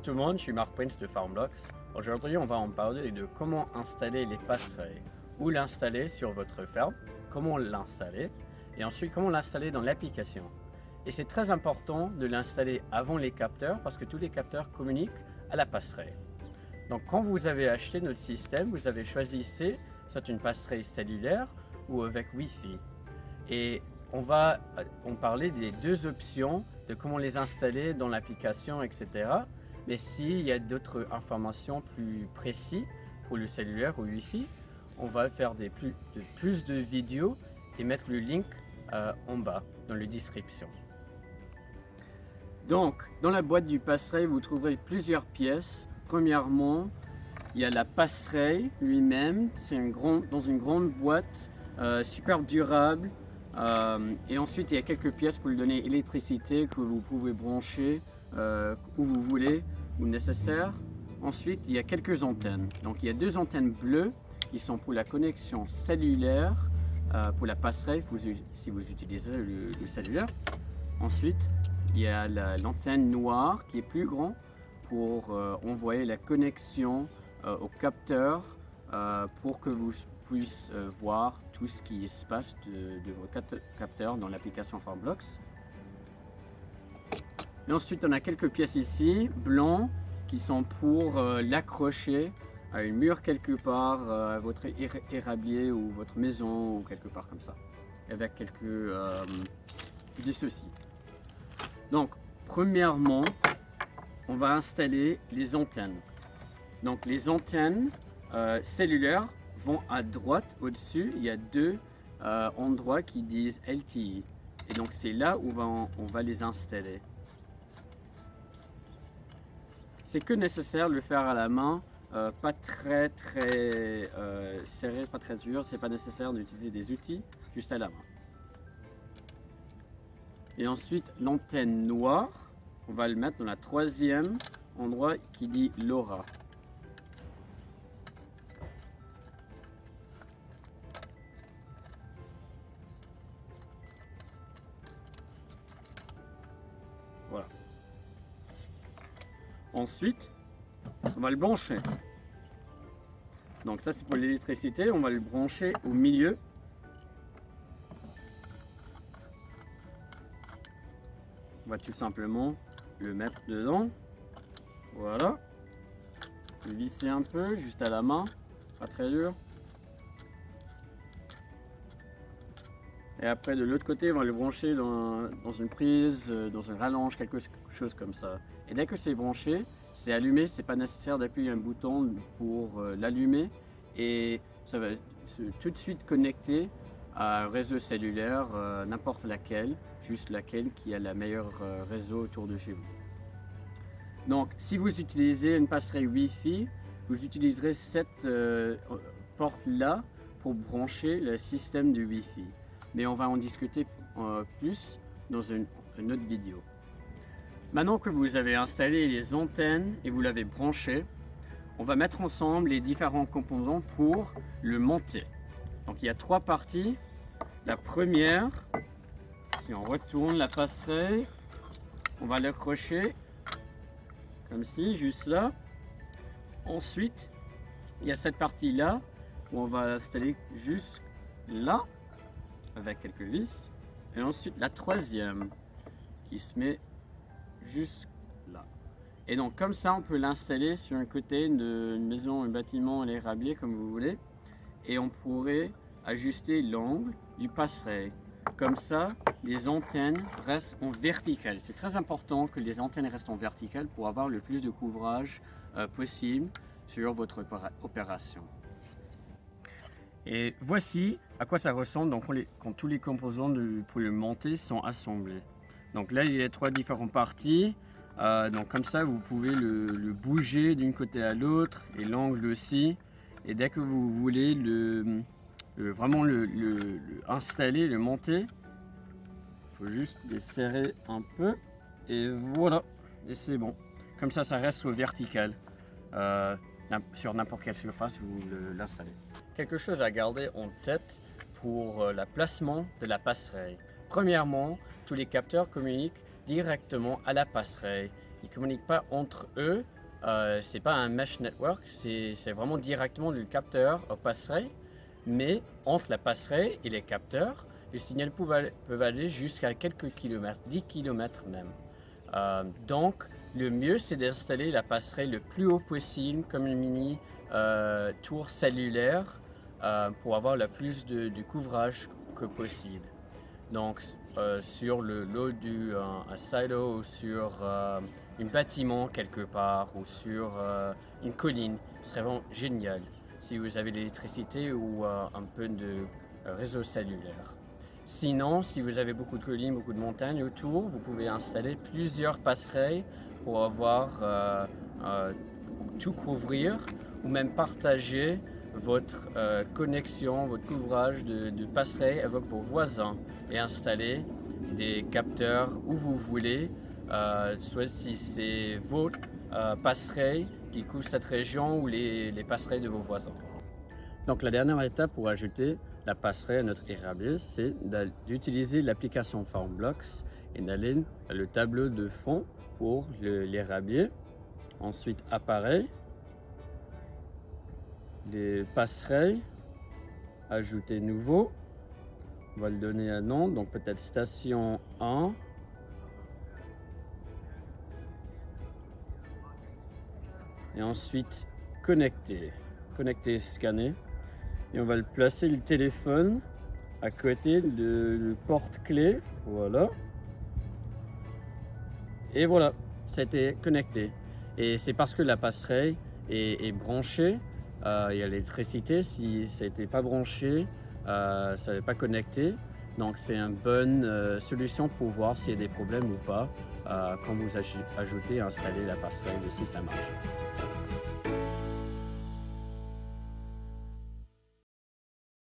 tout le monde, je suis Marc Prince de Farmblocks. Aujourd'hui, on va en parler de comment installer les passerelles. Où l'installer sur votre ferme, comment l'installer et ensuite comment l'installer dans l'application. Et c'est très important de l'installer avant les capteurs parce que tous les capteurs communiquent à la passerelle. Donc quand vous avez acheté notre système, vous avez choisi soit une passerelle cellulaire ou avec Wi-Fi. Et on va parler des deux options de comment les installer dans l'application, etc. Mais s'il y a d'autres informations plus précises pour le cellulaire ou Wi-Fi, on va faire plus de vidéos et mettre le link en bas dans la description. Donc, dans la boîte du passerelle, vous trouverez plusieurs pièces. Premièrement, il y a la passerelle lui-même. C'est dans une grande boîte, super durable. Et ensuite, il y a quelques pièces pour lui donner électricité que vous pouvez brancher où vous voulez ou nécessaire. Ensuite, il y a quelques antennes. Donc, il y a deux antennes bleues qui sont pour la connexion cellulaire, pour la passerelle si vous utilisez le cellulaire. Ensuite, il y a l'antenne noire qui est plus grande pour envoyer la connexion au capteur pour que vous puissiez voir tout ce qui se passe de vos capteurs dans l'application Farmblocks. Et ensuite, on a quelques pièces ici, blancs, qui sont pour l'accrocher à une mur quelque part, à votre érablier ou votre maison ou quelque part comme ça, avec quelques vis aussi. Donc, premièrement, on va installer les antennes. Donc, les antennes cellulaires vont à droite, au-dessus, il y a deux endroits qui disent LTE. Et donc, c'est là où on va les installer. C'est que nécessaire de le faire à la main, pas très serré, pas très dur. C'est pas nécessaire d'utiliser des outils, juste à la main. Et ensuite, l'antenne noire, on va le mettre dans la troisième endroit qui dit LoRa. Voilà. Ensuite, on va le brancher. Donc ça, c'est pour l'électricité. On va le brancher au milieu. On va tout simplement le mettre dedans. Voilà. Le visser un peu, juste à la main. Pas très dur. Et après, de l'autre côté, on va le brancher dans une prise, dans un rallonge, quelque chose comme ça. Et dès que c'est branché, c'est allumé. C'est pas nécessaire d'appuyer un bouton pour l'allumer. Et ça va tout de suite connecter à un réseau cellulaire, n'importe laquelle, juste laquelle qui a le meilleur réseau autour de chez vous. Donc, si vous utilisez une passerelle Wi-Fi, vous utiliserez cette porte-là pour brancher le système du Wi-Fi. Mais on va en discuter plus dans une autre vidéo. Maintenant que vous avez installé les antennes et vous l'avez branché, on va mettre ensemble les différents composants pour le monter. Donc il y a trois parties. La première, si on retourne la passerelle, on va l'accrocher comme ci, juste là. Ensuite, il y a cette partie-là où on va l'installer juste là, avec quelques vis. Et ensuite, la troisième qui se met juste là. Et donc, comme ça, on peut l'installer sur un côté d'une maison, un bâtiment, un érablier, comme vous voulez. Et on pourrait ajuster l'angle du passerelle. Comme ça, les antennes restent en verticale. C'est très important que les antennes restent en verticale pour avoir le plus de couvrage possible sur votre opération. Et voici à quoi ça ressemble donc, quand tous les composants pour le monter sont assemblés. Donc là, il y a trois différentes parties. Donc comme ça, vous pouvez le bouger d'une côté à l'autre et l'angle aussi. Et dès que vous voulez vraiment le installer, le monter, il faut juste les serrer un peu et voilà, et c'est bon. Comme ça, ça reste au vertical sur n'importe quelle surface vous l'installez. Quelque chose à garder en tête pour le placement de la passerelle. Premièrement, tous les capteurs communiquent directement à la passerelle. Ils ne communiquent pas entre eux c'est pas un mesh network, c'est vraiment directement du capteur au passerelle, mais entre la passerelle et les capteurs, le signal peut aller jusqu'à quelques kilomètres, 10 kilomètres même. Donc, le mieux, c'est d'installer la passerelle le plus haut possible, comme une mini tour cellulaire, pour avoir le plus de couvrage que possible. Donc, sur le lot d'un silo ou sur un bâtiment quelque part ou sur une colline, ce serait vraiment génial si vous avez de l'électricité ou un peu de réseau cellulaire. Sinon, si vous avez beaucoup de collines, beaucoup de montagnes autour, vous pouvez installer plusieurs passerelles pour avoir tout couvrir ou même partager votre connexion, votre couvrage de passerelles avec vos voisins et installer des capteurs où vous voulez, soit si c'est votre passerelle qui couvre cette région ou les passerelles de vos voisins. Donc la dernière étape pour ajouter la passerelle à notre Airbnb, c'est d'utiliser l'application Farmblocks et d'aller dans le tableau de fond pour l'Airbnb. Ensuite, appareil, les passerelles, ajouter nouveau. On va le donner un nom, donc peut-être station 1. Et ensuite, connecter. Connecter, scanner. Et on va le placer le téléphone à côté de porte-clé. Voilà. Et voilà, ça a été connecté. Et c'est parce que la passerelle est branchée. Il y a l'électricité. Si ça n'était pas branché, ça n'est pas connecté. Donc c'est une bonne solution pour voir s'il y a des problèmes ou pas quand vous ajoutez et installez la passerelle, si ça marche.